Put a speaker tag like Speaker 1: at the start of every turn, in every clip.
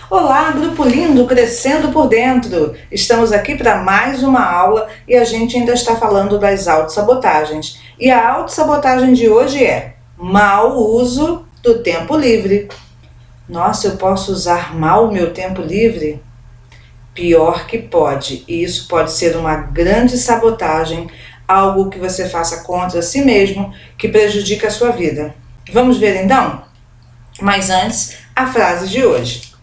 Speaker 1: Olá, grupo lindo, crescendo por dentro! Estamos aqui para mais uma aula e a gente ainda está falando das autossabotagens. E a autossabotagem de hoje é mau uso do tempo livre. Nossa, eu posso usar mal o meu tempo livre? Pior que pode, e isso pode ser uma grande sabotagem, algo que você faça contra si mesmo, que prejudica a sua vida. Vamos ver então? Mas antes, a frase de hoje.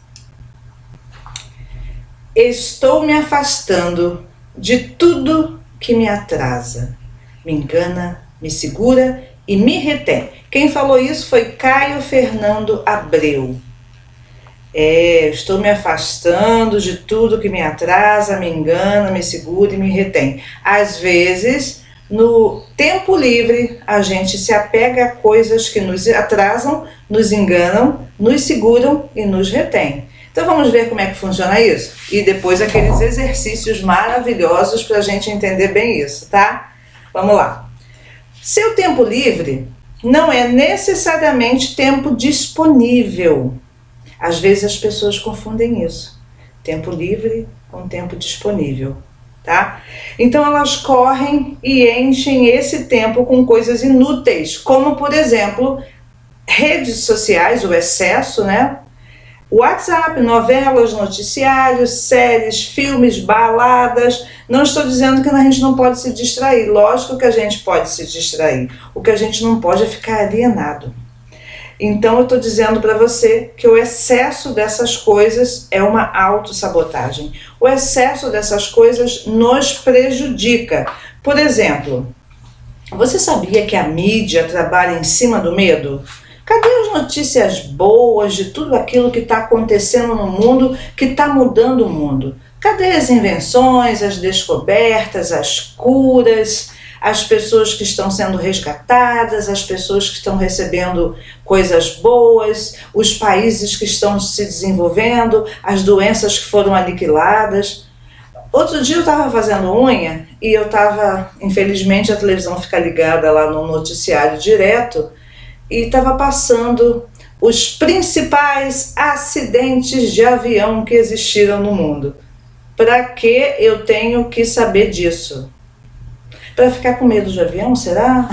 Speaker 1: Estou me afastando de tudo que me atrasa, me engana, me segura e me retém. Quem falou isso foi Caio Fernando Abreu. Estou me afastando de tudo que me atrasa, me engana, me segura e me retém. Às vezes, no tempo livre, a gente se apega a coisas que nos atrasam, nos enganam, nos seguram e nos retém. Então vamos ver como é que funciona isso? E depois aqueles exercícios maravilhosos para a gente entender bem isso, tá? Vamos lá. Seu tempo livre não é necessariamente tempo disponível. Às vezes as pessoas confundem isso. Tempo livre com tempo disponível, tá? Então elas correm e enchem esse tempo com coisas inúteis, como por exemplo, redes sociais, o excesso, né? WhatsApp, novelas, noticiários, séries, filmes, baladas. Não estou dizendo que a gente não pode se distrair. Lógico que a gente pode se distrair. O que a gente não pode é ficar alienado. Então eu estou dizendo para você que o excesso dessas coisas é uma autossabotagem. O excesso dessas coisas nos prejudica. Por exemplo, você sabia que a mídia trabalha em cima do medo? Cadê as notícias boas de tudo aquilo que está acontecendo no mundo, que está mudando o mundo? Cadê as invenções, as descobertas, as curas, as pessoas que estão sendo resgatadas, as pessoas que estão recebendo coisas boas, os países que estão se desenvolvendo, as doenças que foram aniquiladas? Outro dia eu estava fazendo unha e eu estava, infelizmente a televisão fica ligada lá no noticiário direto, e estava passando os principais acidentes de avião que existiram no mundo. Para que eu tenho que saber disso? Para ficar com medo de avião, será?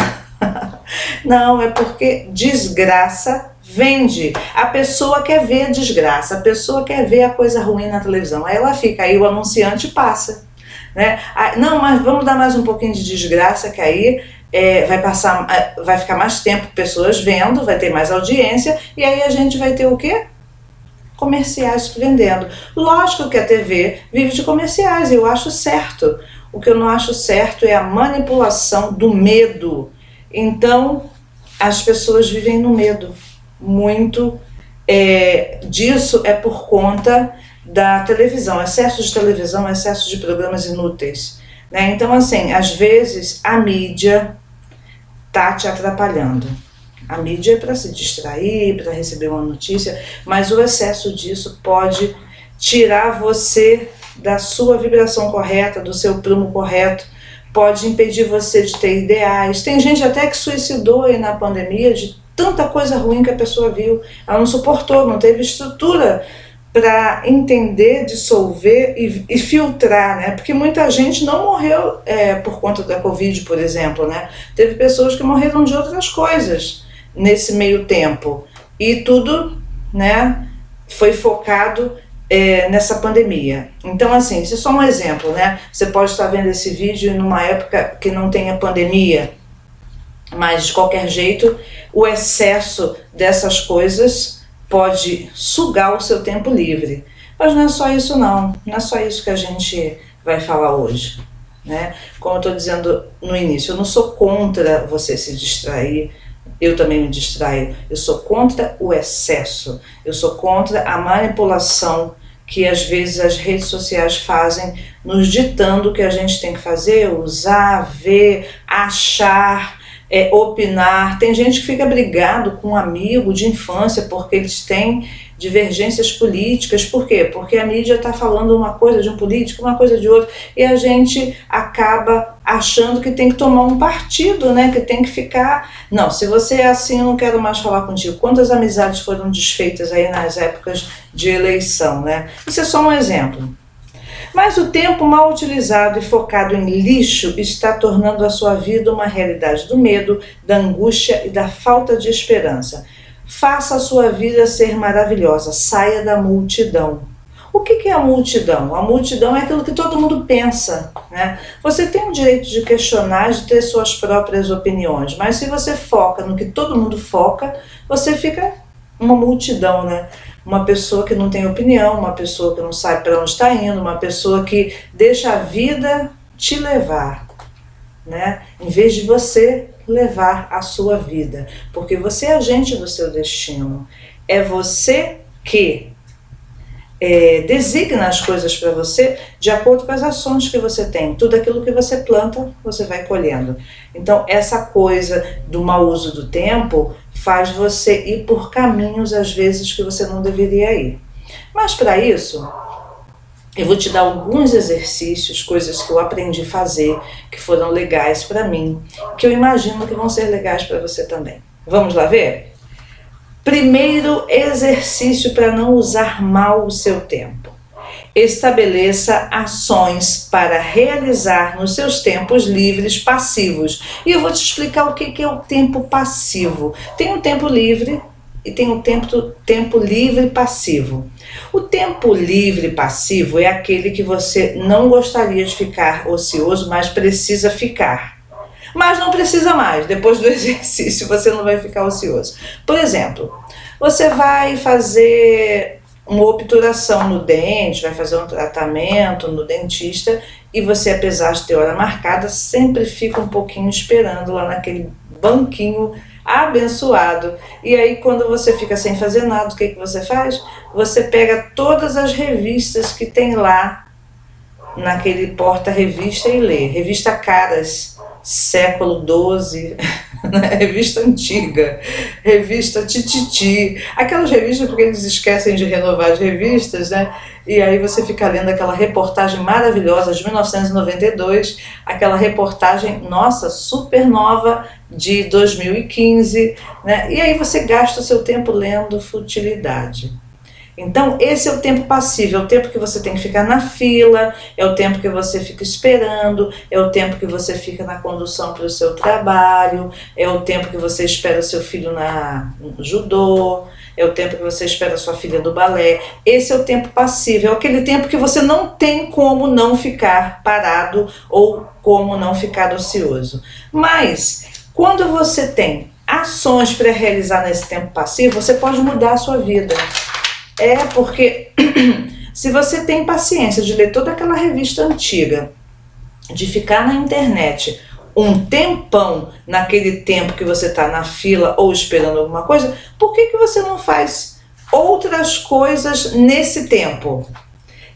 Speaker 1: Não, é porque desgraça vende. A pessoa quer ver a desgraça, a pessoa quer ver a coisa ruim na televisão. Aí ela fica, aí o anunciante passa, né? Não, mas vamos dar mais um pouquinho de desgraça que aí vai ficar mais tempo pessoas vendo, vai ter mais audiência e aí a gente vai ter o quê? Comerciais vendendo. Lógico que a TV vive de comerciais e eu acho certo. O que eu não acho certo é a manipulação do medo. Então as pessoas vivem no medo. Muito disso é por conta da televisão, excesso de televisão, excesso de programas inúteis, né? Então assim, às vezes a mídia tá te atrapalhando. A mídia é para se distrair, para receber uma notícia, mas o excesso disso pode tirar você da sua vibração correta, do seu prumo correto, pode impedir você de ter ideais. Tem gente até que suicidou aí na pandemia de tanta coisa ruim que a pessoa viu. Ela não suportou, não teve estrutura para entender, dissolver e filtrar, né? Porque muita gente não morreu por conta da Covid, por exemplo, né? Teve pessoas que morreram de outras coisas nesse meio tempo. E tudo, né, foi focado nessa pandemia. Então, assim, isso é só um exemplo, né? Você pode estar vendo esse vídeo numa época que não tenha pandemia, mas de qualquer jeito, o excesso dessas coisas pode sugar o seu tempo livre. Mas não é só isso não é só isso que a gente vai falar hoje, né? Como eu estou dizendo no início, eu não sou contra você se distrair, eu também me distraio, eu sou contra o excesso, eu sou contra a manipulação que às vezes as redes sociais fazem, nos ditando o que a gente tem que fazer, usar, ver, achar, opinar. Tem gente que fica brigado com um amigo de infância porque eles têm divergências políticas. Por quê? Porque a mídia está falando uma coisa de um político, uma coisa de outro, e a gente acaba achando que tem que tomar um partido, né? Que tem que ficar... Não, se você é assim, eu não quero mais falar contigo. Quantas amizades foram desfeitas aí nas épocas de eleição, né? Isso é só um exemplo. Mas o tempo mal utilizado e focado em lixo está tornando a sua vida uma realidade do medo, da angústia e da falta de esperança. Faça a sua vida ser maravilhosa, saia da multidão. O que é a multidão? A multidão é aquilo que todo mundo pensa, né? Você tem o direito de questionar, de ter suas próprias opiniões, mas se você foca no que todo mundo foca, você fica uma multidão, né? Uma pessoa que não tem opinião, uma pessoa que não sabe para onde está indo, uma pessoa que deixa a vida te levar, né? Em vez de você levar a sua vida, porque você é agente do seu destino. É você que designa as coisas para você de acordo com as ações que você tem. Tudo aquilo que você planta, você vai colhendo. Então, essa coisa do mau uso do tempo faz você ir por caminhos, às vezes, que você não deveria ir. Mas, para isso, eu vou te dar alguns exercícios, coisas que eu aprendi a fazer, que foram legais para mim, que eu imagino que vão ser legais para você também. Vamos lá ver? Primeiro exercício para não usar mal o seu tempo. Estabeleça ações para realizar nos seus tempos livres passivos. E eu vou te explicar o que é o tempo passivo. Tem o tempo livre e tem o tempo livre passivo. O tempo livre passivo é aquele que você não gostaria de ficar ocioso, mas precisa ficar. Mas não precisa mais, depois do exercício você não vai ficar ocioso. Por exemplo, você vai fazer uma obturação no dente, vai fazer um tratamento no dentista e você, apesar de ter hora marcada, sempre fica um pouquinho esperando lá naquele banquinho abençoado. E aí quando você fica sem fazer nada, o que você faz? Você pega todas as revistas que tem lá naquele porta-revista e lê. Revista Caras, século XII, revista antiga, revista Tititi, aquelas revistas porque eles esquecem de renovar as revistas, né? E aí você fica lendo aquela reportagem maravilhosa de 1992, aquela reportagem, nossa, super nova de 2015, né? E aí você gasta o seu tempo lendo futilidade. Então, esse é o tempo passivo, é o tempo que você tem que ficar na fila, é o tempo que você fica esperando, é o tempo que você fica na condução para o seu trabalho, é o tempo que você espera o seu filho no judô, é o tempo que você espera a sua filha no balé. Esse é o tempo passivo, é aquele tempo que você não tem como não ficar parado ou como não ficar ocioso. Mas, quando você tem ações para realizar nesse tempo passivo, você pode mudar a sua vida. Porque se você tem paciência de ler toda aquela revista antiga, de ficar na internet um tempão naquele tempo que você está na fila ou esperando alguma coisa, por que você não faz outras coisas nesse tempo?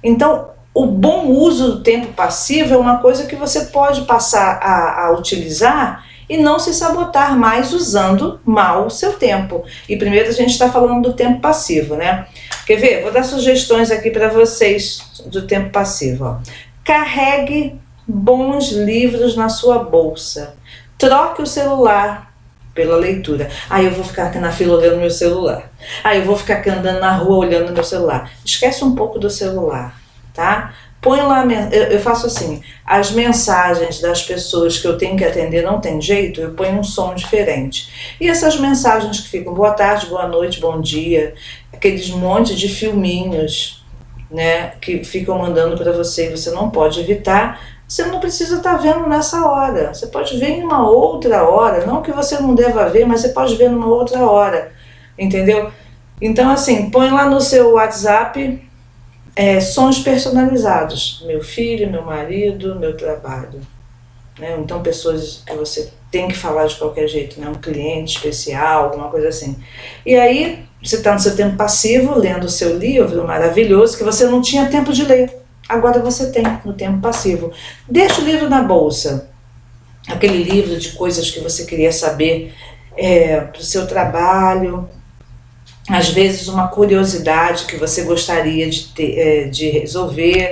Speaker 1: Então, o bom uso do tempo passivo é uma coisa que você pode passar a utilizar e não se sabotar mais usando mal o seu tempo. E primeiro a gente está falando do tempo passivo, né? Quer ver? Vou dar sugestões aqui para vocês do tempo passivo. Ó. Carregue bons livros na sua bolsa. Troque o celular pela leitura. Eu vou ficar aqui na fila olhando meu celular. Eu vou ficar aqui andando na rua olhando meu celular. Esquece um pouco do celular, tá? Põe lá, eu faço assim, as mensagens das pessoas que eu tenho que atender não tem jeito, eu ponho um som diferente. E essas mensagens que ficam boa tarde, boa noite, bom dia, aqueles monte de filminhos, né, que ficam mandando para você e você não pode evitar, você não precisa estar vendo nessa hora. Você pode ver em uma outra hora, não que você não deva ver, mas você pode ver numa outra hora, entendeu? Então assim, põe lá no seu WhatsApp sons personalizados, meu filho, meu marido, meu trabalho, né? Então pessoas que você tem que falar de qualquer jeito, né? Um cliente especial, alguma coisa assim. E aí você está no seu tempo passivo, lendo o seu livro maravilhoso, que você não tinha tempo de ler, agora você tem no tempo passivo. Deixa o livro na bolsa, aquele livro de coisas que você queria saber para o seu trabalho, às vezes uma curiosidade que você gostaria de resolver,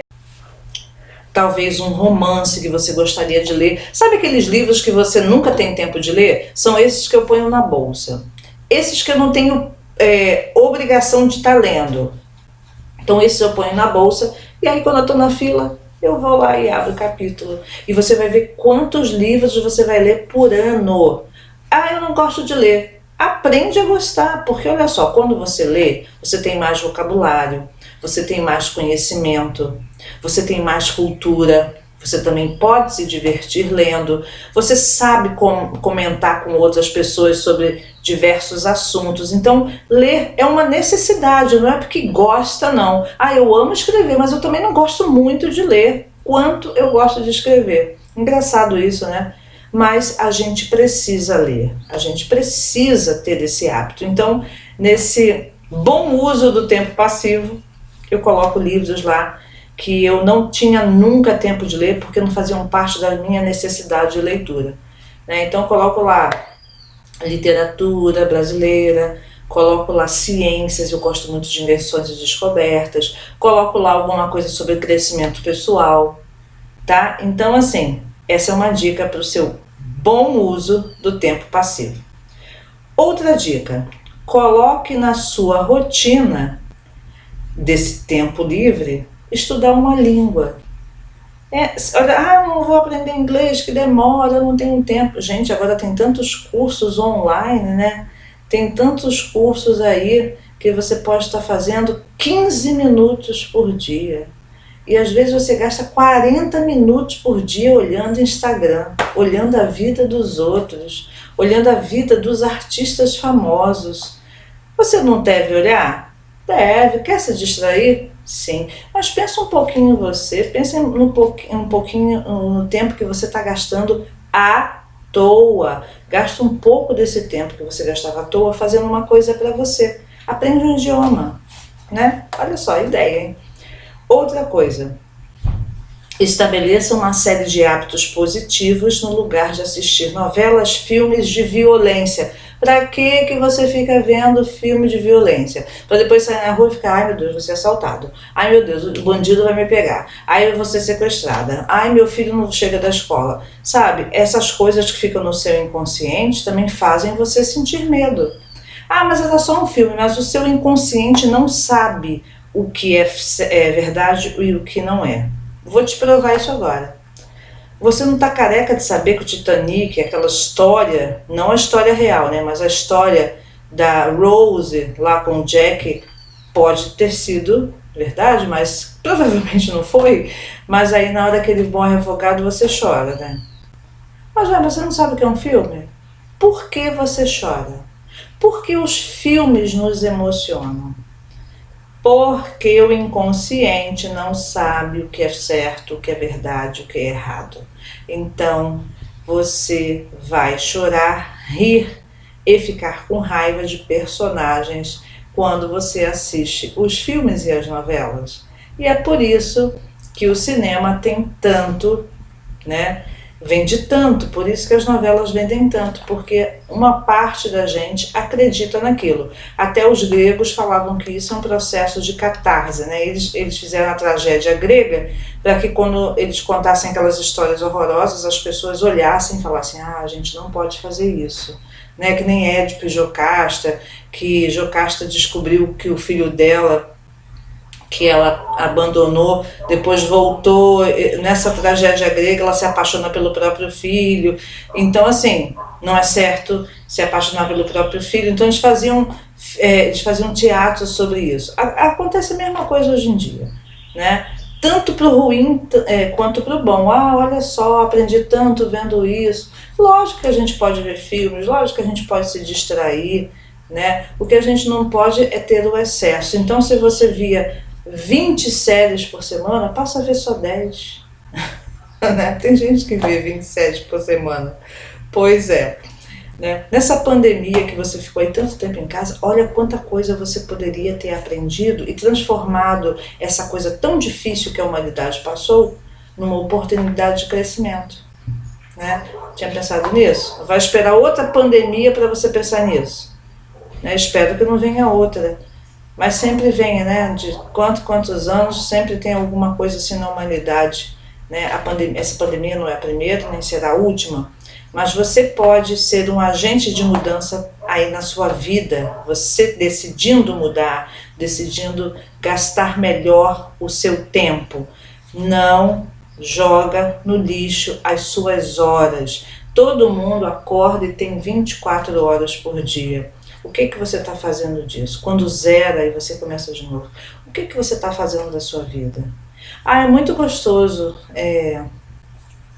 Speaker 1: talvez um romance que você gostaria de ler. Sabe aqueles livros que você nunca tem tempo de ler? São esses que eu ponho na bolsa. Esses que eu não tenho obrigação de estar lendo. Então esses eu ponho na bolsa e aí quando eu estou na fila, eu vou lá e abro o capítulo. E você vai ver quantos livros você vai ler por ano. Ah, eu não gosto de ler. Aprende a gostar, porque olha só, quando você lê, você tem mais vocabulário, você tem mais conhecimento, você tem mais cultura, você também pode se divertir lendo, você sabe comentar com outras pessoas sobre diversos assuntos. Então, ler é uma necessidade, não é porque gosta, não. Ah, eu amo escrever, mas eu também não gosto muito de ler, quanto eu gosto de escrever. Engraçado isso, né? Mas a gente precisa ler, a gente precisa ter esse hábito. Então, nesse bom uso do tempo passivo, eu coloco livros lá que eu não tinha nunca tempo de ler porque não faziam parte da minha necessidade de leitura, né? Então eu coloco lá literatura brasileira, coloco lá ciências, eu gosto muito de invenções e descobertas, coloco lá alguma coisa sobre crescimento pessoal, tá? Então assim, essa é uma dica para o seu bom uso do tempo passivo. Outra dica, coloque na sua rotina desse tempo livre estudar uma língua. Não vou aprender inglês, que demora, não tenho tempo. Gente, agora tem tantos cursos online, né? Tem tantos cursos aí que você pode estar fazendo 15 minutos por dia. E às vezes você gasta 40 minutos por dia olhando Instagram, olhando a vida dos outros, olhando a vida dos artistas famosos. Você não deve olhar? Deve. Quer se distrair? Sim. Mas pensa um pouquinho em você, pensa um pouquinho no tempo que você está gastando à toa. Gasta um pouco desse tempo que você gastava à toa fazendo uma coisa para você. Aprende um idioma, né? Olha só a ideia, hein? Outra coisa, estabeleça uma série de hábitos positivos no lugar de assistir novelas, filmes de violência. Pra que você fica vendo filme de violência? Pra depois sair na rua e ficar, ai meu Deus, vou ser assaltado. Ai meu Deus, o bandido vai me pegar. Ai eu vou ser sequestrada. Ai meu filho não chega da escola. Sabe, essas coisas que ficam no seu inconsciente também fazem você sentir medo. Ah, mas era só um filme, mas o seu inconsciente não sabe o que é verdade e o que não é. Vou te provar isso agora. Você não está careca de saber que o Titanic, aquela história, não a história real, né, mas a história da Rose lá com o Jack pode ter sido verdade, mas provavelmente não foi. Mas aí na hora que ele morre afogado você chora, né? Mas você não sabe o que é um filme? Por que você chora? Porque os filmes nos emocionam. Porque o inconsciente não sabe o que é certo, o que é verdade, o que é errado. Então, você vai chorar, rir e ficar com raiva de personagens quando você assiste os filmes e as novelas. E é por isso que o cinema tem tanto, né? Vende tanto, por isso que as novelas vendem tanto, porque uma parte da gente acredita naquilo. Até os gregos falavam que isso é um processo de catarse, né? Eles fizeram a tragédia grega para que quando eles contassem aquelas histórias horrorosas, as pessoas olhassem e falassem, a gente não pode fazer isso. Né? Que nem Édipo e Jocasta, que Jocasta descobriu que o filho dela, que ela abandonou, depois voltou, nessa tragédia grega ela se apaixona pelo próprio filho. Então assim, não é certo se apaixonar pelo próprio filho. Então eles faziam teatro sobre isso. Acontece a mesma coisa hoje em dia, né? Tanto para o ruim quanto para o bom. Olha só, aprendi tanto vendo isso. Lógico que a gente pode ver filmes, lógico que a gente pode se distrair, né? O que a gente não pode é ter o excesso. Então se você via 20 séries por semana, passa a ver só 10. Né? Tem gente que vê 20 séries por semana. Pois é. Né? Nessa pandemia que você ficou aí tanto tempo em casa, olha quanta coisa você poderia ter aprendido e transformado essa coisa tão difícil que a humanidade passou numa oportunidade de crescimento. né? Tinha pensado nisso? Vai esperar outra pandemia para você pensar nisso, né? Espero que não venha outra, mas sempre vem, né? De quantos anos, sempre tem alguma coisa assim na humanidade, né? Essa pandemia não é a primeira, nem será a última, mas você pode ser um agente de mudança aí na sua vida, você decidindo mudar, decidindo gastar melhor o seu tempo. Não joga no lixo as suas horas. Todo mundo acorda e tem 24 horas por dia. O que você está fazendo disso? Quando zera e você começa de novo, o que você está fazendo da sua vida? É muito gostoso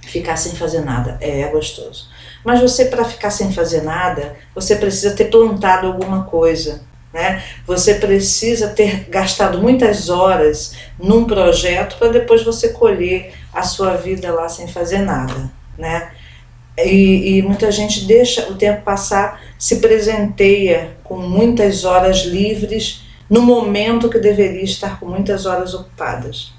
Speaker 1: ficar sem fazer nada. É gostoso. Mas você, para ficar sem fazer nada, você precisa ter plantado alguma coisa, né? Você precisa ter gastado muitas horas num projeto para depois você colher a sua vida lá sem fazer nada, né? E muita gente deixa o tempo passar, se presenteia com muitas horas livres no momento que deveria estar com muitas horas ocupadas,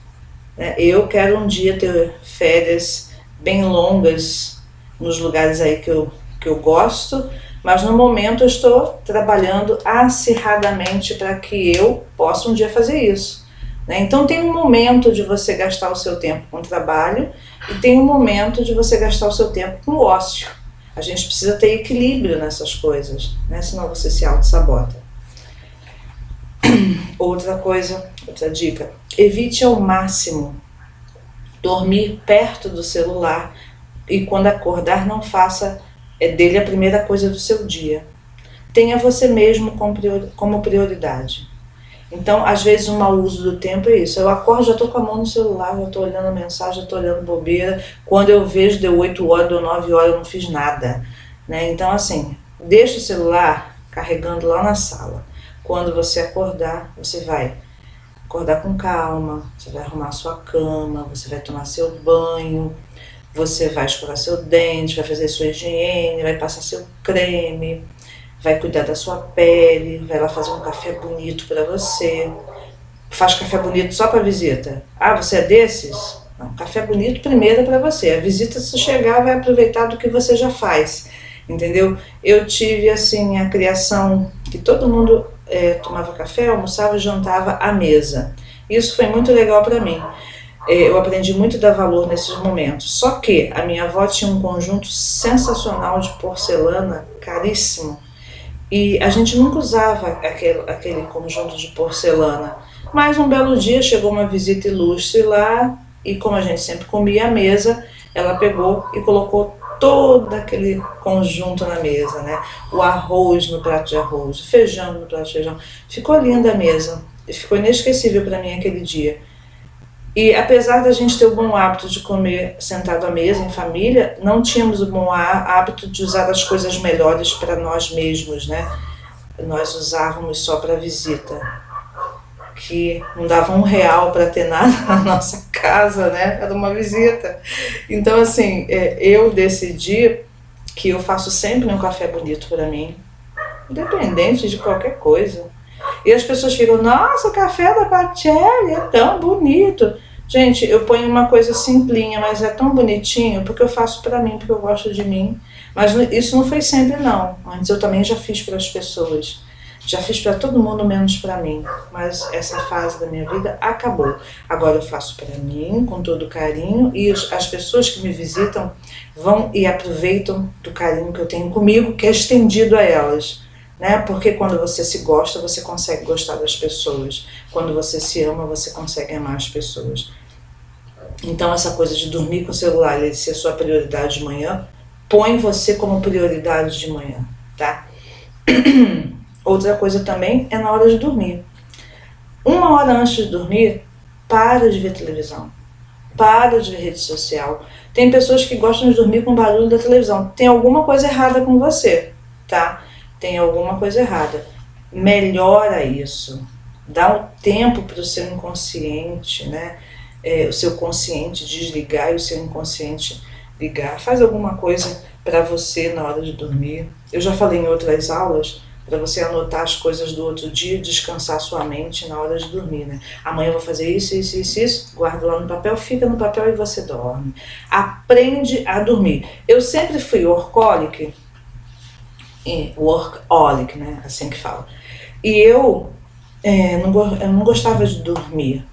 Speaker 1: né? Eu quero um dia ter férias bem longas nos lugares aí que eu gosto, mas no momento eu estou trabalhando acirradamente para que eu possa um dia fazer isso, né? Então tem um momento de você gastar o seu tempo com trabalho e tem um momento de você gastar o seu tempo com ócio. A gente precisa ter equilíbrio nessas coisas, né? Senão você se auto-sabota. Outra coisa, outra dica, evite ao máximo dormir perto do celular e quando acordar não faça dele a primeira coisa do seu dia. Tenha você mesmo como prioridade. Então, às vezes, o mau uso do tempo é isso. Eu acordo, já estou com a mão no celular, já estou olhando a mensagem, já estou olhando bobeira. Quando eu vejo, deu 8 horas, deu 9 horas, eu não fiz nada, né? Então, assim, deixa o celular carregando lá na sala. Quando você acordar, você vai acordar com calma, você vai arrumar a sua cama, você vai tomar seu banho, você vai escovar seu dente, vai fazer sua higiene, vai passar seu creme, vai cuidar da sua pele, vai lá fazer um café bonito para você. Faz café bonito só para visita? Você é desses? Não, café bonito primeiro é para você. A visita, se chegar, vai aproveitar do que você já faz, entendeu? Eu tive assim a criação que todo mundo tomava café, almoçava e jantava à mesa. Isso foi muito legal para mim. Eu aprendi muito a dar valor nesses momentos. Só que a minha avó tinha um conjunto sensacional de porcelana, caríssimo, e a gente nunca usava aquele conjunto de porcelana. Mas um belo dia chegou uma visita ilustre lá, e como a gente sempre comia à mesa, ela pegou e colocou todo aquele conjunto na mesa, né? O arroz no prato de arroz, o feijão no prato de feijão. Ficou linda a mesa, ficou inesquecível para mim aquele dia. E apesar da gente ter o bom hábito de comer sentado à mesa, em família, não tínhamos o bom hábito de usar as coisas melhores para nós mesmos, né? Nós usávamos só para visita, que não dava R$1 para ter nada na nossa casa, né? Era uma visita. Então, assim, eu decidi que eu faço sempre um café bonito para mim, independente de qualquer coisa. E as pessoas ficam, nossa, o café da Pacelli é tão bonito. Gente, eu ponho uma coisa simplinha, mas é tão bonitinho, porque eu faço pra mim, porque eu gosto de mim. Mas isso não foi sempre, não. Antes eu também já fiz para as pessoas. Já fiz para todo mundo, menos para mim. Mas essa fase da minha vida acabou. Agora eu faço para mim, com todo carinho, e as pessoas que me visitam vão e aproveitam do carinho que eu tenho comigo, que é estendido a elas, né? Porque quando você se gosta, você consegue gostar das pessoas. Quando você se ama, você consegue amar as pessoas. Então essa coisa de dormir com o celular e ser sua prioridade de manhã, põe você como prioridade de manhã, tá? Outra coisa também é na hora de dormir. 1 hora antes de dormir, para de ver televisão. Para de ver rede social. Tem pessoas que gostam de dormir com o barulho da televisão. Tem alguma coisa errada com você, tá? Tem alguma coisa errada. Melhora isso. Dá um tempo para o seu inconsciente, né? O seu consciente desligar e o seu inconsciente ligar. Faz alguma coisa para você na hora de dormir. Eu já falei em outras aulas para você anotar as coisas do outro dia, descansar sua mente na hora de dormir, né? Amanhã eu vou fazer isso, isso, isso, isso, guarda lá no papel, fica no papel e você dorme. Aprende a dormir. Eu sempre fui workaholic, né? Assim que fala. E eu não gostava de dormir.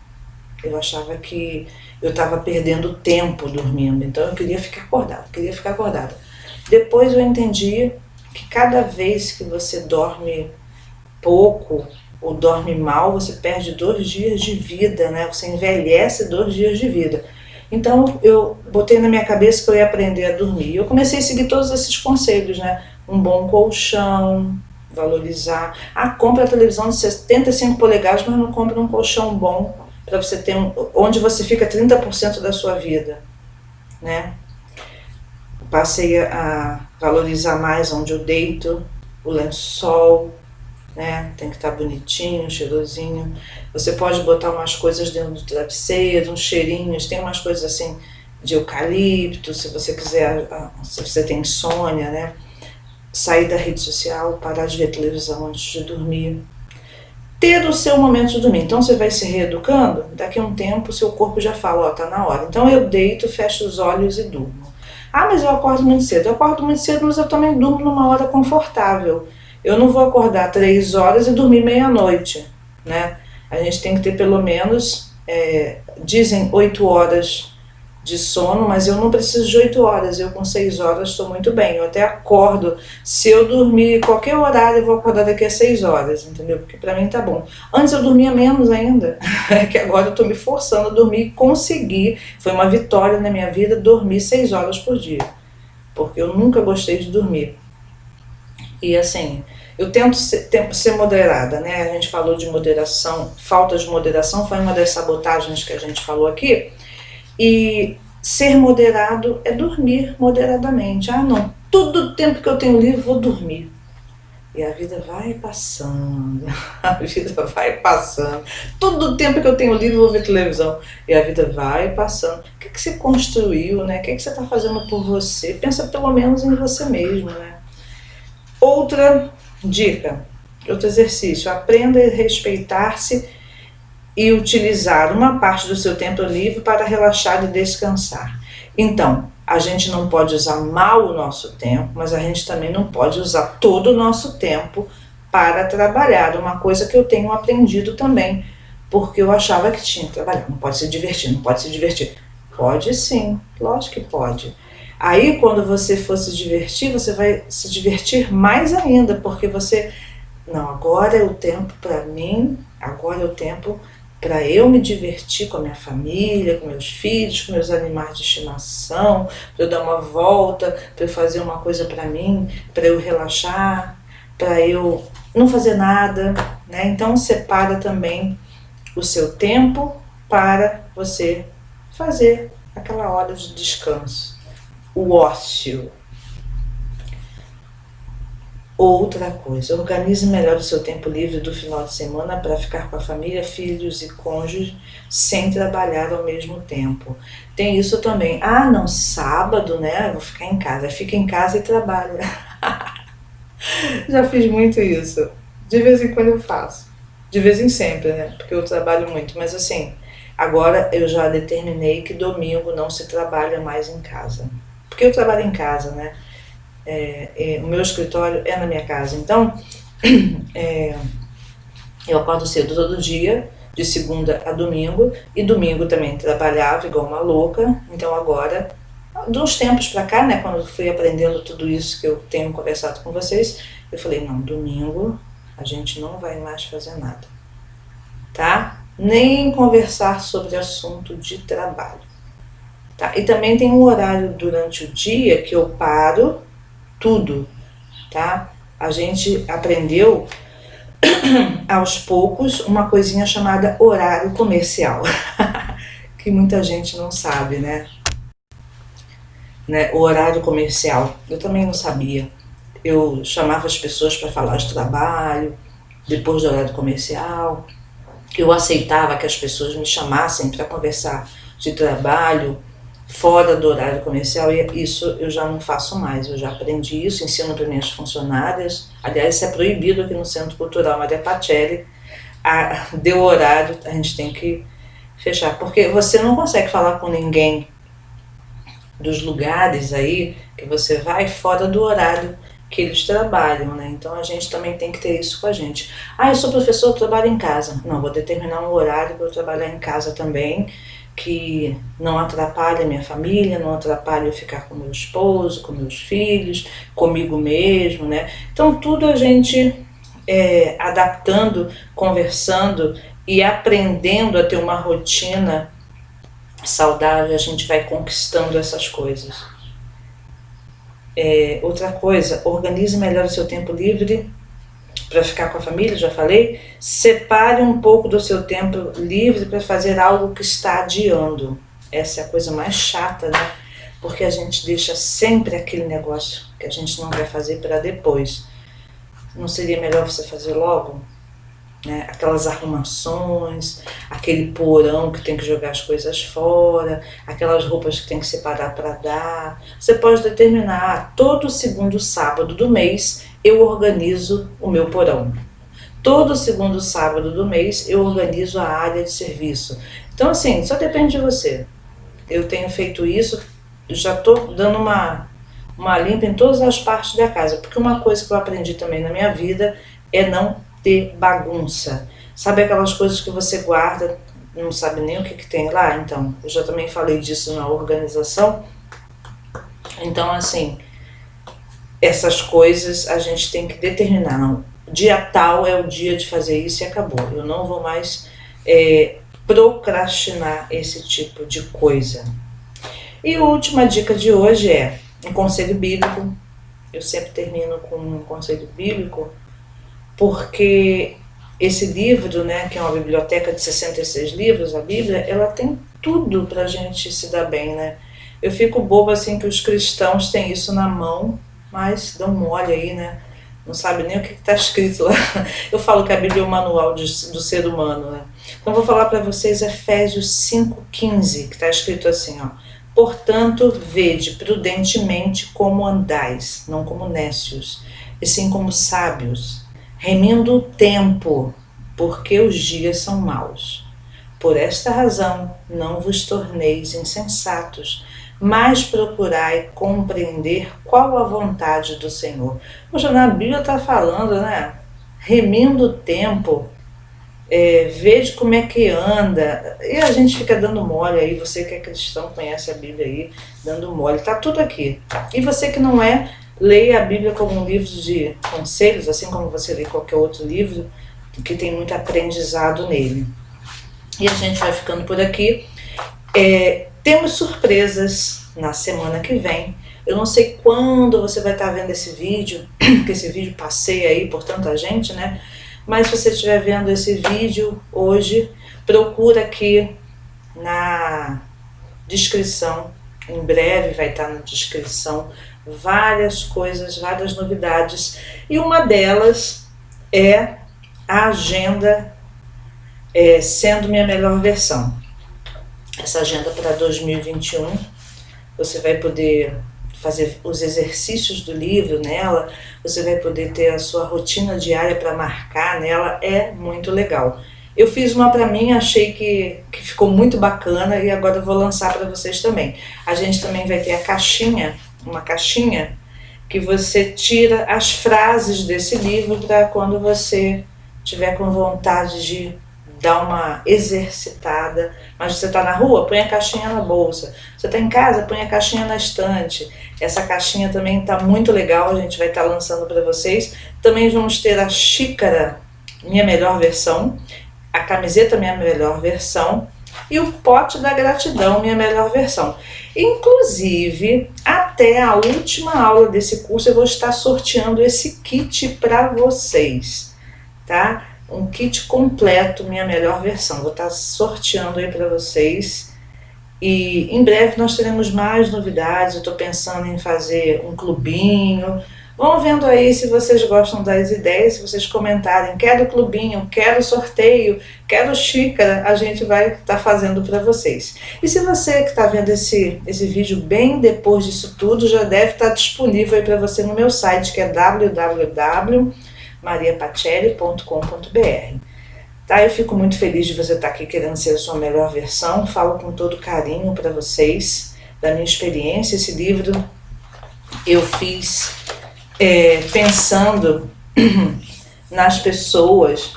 Speaker 1: Eu achava que eu estava perdendo tempo dormindo, então eu queria ficar acordada. Depois eu entendi que cada vez que você dorme pouco ou dorme mal, você perde 2 dias de vida, né? Você envelhece 2 dias de vida. Então eu botei na minha cabeça que eu ia aprender a dormir. Eu comecei a seguir todos esses conselhos, né? Um bom colchão, valorizar. Compra a televisão de 75 polegadas, mas não compra um colchão bom para você ter onde você fica 30% da sua vida, né? Passei a valorizar mais onde eu deito, o lençol, né? Tem que estar bonitinho, cheirosinho. Você pode botar umas coisas dentro do travesseiro, uns cheirinhos, tem umas coisas assim de eucalipto, se você quiser, se você tem insônia, né? Sair da rede social, parar de ver televisão antes de dormir. Ter o seu momento de dormir. Então você vai se reeducando, daqui a um tempo o seu corpo já fala, ó, tá na hora. Então eu deito, fecho os olhos e durmo. Mas eu acordo muito cedo. Eu acordo muito cedo, mas eu também durmo numa hora confortável. Eu não vou acordar 3 horas e dormir meia-noite, né? A gente tem que ter pelo menos, dizem 8 horas de sono, mas eu não preciso de 8 horas, eu com 6 horas estou muito bem, eu até acordo, se eu dormir qualquer horário eu vou acordar daqui a 6 horas, entendeu? Porque pra mim tá bom. Antes eu dormia menos ainda, é que agora eu tô me forçando a dormir e conseguir, foi uma vitória na minha vida dormir 6 horas por dia, porque eu nunca gostei de dormir. E assim, eu tento ser moderada, né? A gente falou de moderação, falta de moderação foi uma das sabotagens que a gente falou aqui. E ser moderado é dormir moderadamente. Não, todo o tempo que eu tenho livre vou dormir. E a vida vai passando, a vida vai passando. Todo o tempo que eu tenho livre vou ver televisão. E a vida vai passando. O que você construiu, né? O que você está fazendo por você? Pensa pelo menos em você mesmo, né? Outra dica, outro exercício, aprenda a respeitar-se e utilizar uma parte do seu tempo livre para relaxar e descansar. Então, a gente não pode usar mal o nosso tempo, mas a gente também não pode usar todo o nosso tempo para trabalhar. Uma coisa que eu tenho aprendido também, porque eu achava que tinha que trabalhar. Não pode se divertir, não pode se divertir. Pode sim, lógico que pode. Aí, quando você for se divertir, você vai se divertir mais ainda, porque você... Não, agora é o tempo para mim, agora é o tempo para eu me divertir com a minha família, com meus filhos, com meus animais de estimação, para eu dar uma volta, para eu fazer uma coisa para mim, para eu relaxar, para eu não fazer nada, né? Então separa também o seu tempo para você fazer aquela hora de descanso. O ócio. Outra coisa, organize melhor o seu tempo livre do final de semana para ficar com a família, filhos e cônjuge sem trabalhar ao mesmo tempo. Tem isso também. Não, sábado, né? Eu vou ficar em casa. Fica em casa e trabalha. Já fiz muito isso. De vez em quando eu faço. De vez em sempre, né? Porque eu trabalho muito. Mas assim, agora eu já determinei que domingo não se trabalha mais em casa. Porque eu trabalho em casa, né? O meu escritório é na minha casa, então eu acordo cedo todo dia, de segunda a domingo, e domingo também trabalhava igual uma louca. Então agora, de uns tempos pra cá, né, quando eu fui aprendendo tudo isso que eu tenho conversado com vocês, eu falei, não, domingo a gente não vai mais fazer nada, tá? Nem conversar sobre assunto de trabalho, tá? E também tem um horário durante o dia que eu paro tudo, tá? A gente aprendeu aos poucos uma coisinha chamada horário comercial, que muita gente não sabe, né? O horário comercial, eu também não sabia. Eu chamava as pessoas para falar de trabalho, depois do horário comercial. Eu aceitava que as pessoas me chamassem para conversar de trabalho fora do horário comercial, e isso eu já não faço mais, eu já aprendi isso, ensino para minhas funcionárias. Aliás, isso é proibido aqui no Centro Cultural Maria Pacelli, deu horário, a gente tem que fechar, porque você não consegue falar com ninguém dos lugares aí que você vai fora do horário que eles trabalham, né? Então a gente também tem que ter isso com a gente. Eu sou professor, eu trabalho em casa. Não, vou determinar um horário para eu trabalhar em casa também, que não atrapalhe a minha família, não atrapalhe eu ficar com meu esposo, com meus filhos, comigo mesmo, né? Então tudo a gente adaptando, conversando e aprendendo a ter uma rotina saudável, a gente vai conquistando essas coisas. Outra coisa, organize melhor o seu tempo livre para ficar com a família, já falei. Separe um pouco do seu tempo livre para fazer algo que está adiando. Essa é a coisa mais chata, né? Porque a gente deixa sempre aquele negócio que a gente não vai fazer para depois. Não seria melhor você fazer logo? Né? Aquelas arrumações, aquele porão que tem que jogar as coisas fora, aquelas roupas que tem que separar para dar. Você pode determinar, todo segundo sábado do mês eu organizo o meu porão. Todo segundo sábado do mês eu organizo a área de serviço. Então assim, só depende de você. Eu tenho feito isso, já estou dando uma limpa em todas as partes da casa, porque uma coisa que eu aprendi também na minha vida é não ter bagunça. Sabe aquelas coisas que você guarda, não sabe nem o que tem lá? Então, eu já também falei disso na organização. Então, assim, essas coisas a gente tem que determinar. Não, dia tal é o dia de fazer isso e acabou. Eu não vou mais procrastinar esse tipo de coisa. E a última dica de hoje é um conselho bíblico. Eu sempre termino com um conselho bíblico, porque esse livro, né, que é uma biblioteca de 66 livros, a Bíblia, ela tem tudo pra gente se dar bem, né? Eu fico boba assim que os cristãos têm isso na mão, mas dão mole aí, né? Não sabe nem o que está escrito lá. Eu falo que a Bíblia é o manual do ser humano, né? Então vou falar para vocês Efésios 5,15, que está escrito assim, ó. Portanto, vede prudentemente como andais, não como nécios, e sim como sábios, remindo o tempo, porque os dias são maus. Por esta razão, não vos torneis insensatos, mas procurai compreender qual a vontade do Senhor. Poxa, na Bíblia está falando, né? Remindo o tempo, veja como é que anda. E a gente fica dando mole aí, você que é cristão, conhece a Bíblia aí, dando mole. Está tudo aqui. E você que não é, leia a Bíblia como um livro de conselhos, assim como você lê qualquer outro livro, que tem muito aprendizado nele. E a gente vai ficando por aqui. Temos surpresas na semana que vem. Eu não sei quando você vai estar vendo esse vídeo, porque esse vídeo passeia aí por tanta gente, né? Mas se você estiver vendo esse vídeo hoje, procura aqui na descrição. Em breve vai estar na descrição várias coisas, várias novidades. E uma delas é a agenda sendo minha melhor versão. Essa agenda para 2021, você vai poder fazer os exercícios do livro nela, você vai poder ter a sua rotina diária para marcar nela, é muito legal. Eu fiz uma para mim, achei que ficou muito bacana e agora eu vou lançar para vocês também. A gente também vai ter a caixinha, uma caixinha que você tira as frases desse livro para quando você tiver com vontade de dar uma exercitada, mas você está na rua, põe a caixinha na bolsa. Você está em casa, põe a caixinha na estante. Essa caixinha também está muito legal, a gente vai estar lançando para vocês. Também vamos ter a xícara, minha melhor versão, a camiseta, minha melhor versão, e o pote da gratidão, minha melhor versão. Inclusive, até a última aula desse curso eu vou estar sorteando esse kit para vocês, tá? Um kit completo, minha melhor versão. Vou estar sorteando aí para vocês. E em breve nós teremos mais novidades. Eu estou pensando em fazer um clubinho, Vão vendo aí se vocês gostam das ideias, se vocês comentarem, quero clubinho, quero sorteio, quero xícara, a gente vai estar fazendo para vocês. E se você que está vendo esse vídeo bem depois disso tudo, já deve estar disponível aí para você no meu site, que é www.mariapacelli.com.br. Tá? Eu fico muito feliz de você estar aqui querendo ser a sua melhor versão, falo com todo carinho para vocês, da minha experiência. Esse livro eu fiz pensando nas pessoas,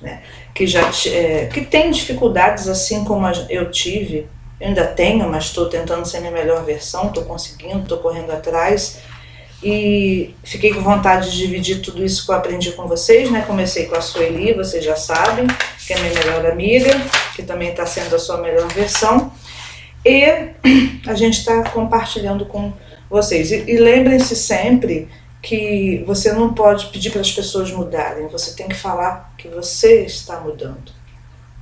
Speaker 1: né, que têm dificuldades assim como eu tive. Eu ainda tenho, mas estou tentando ser minha melhor versão, estou conseguindo, estou correndo atrás. E fiquei com vontade de dividir tudo isso que eu aprendi com vocês, né? Comecei com a Sueli, vocês já sabem, que é minha melhor amiga, que também está sendo a sua melhor versão. E a gente está compartilhando com vocês. E lembrem-se sempre que você não pode pedir para as pessoas mudarem, você tem que falar que você está mudando,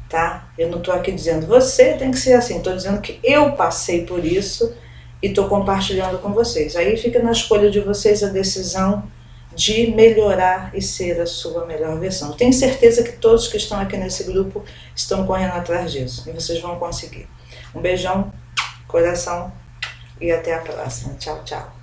Speaker 1: tá? Eu não estou aqui dizendo você tem que ser assim, estou dizendo que eu passei por isso e estou compartilhando com vocês. Aí fica na escolha de vocês a decisão de melhorar e ser a sua melhor versão. Tenho certeza que todos que estão aqui nesse grupo estão correndo atrás disso e vocês vão conseguir. Um beijão, coração e até a próxima. Tchau, tchau.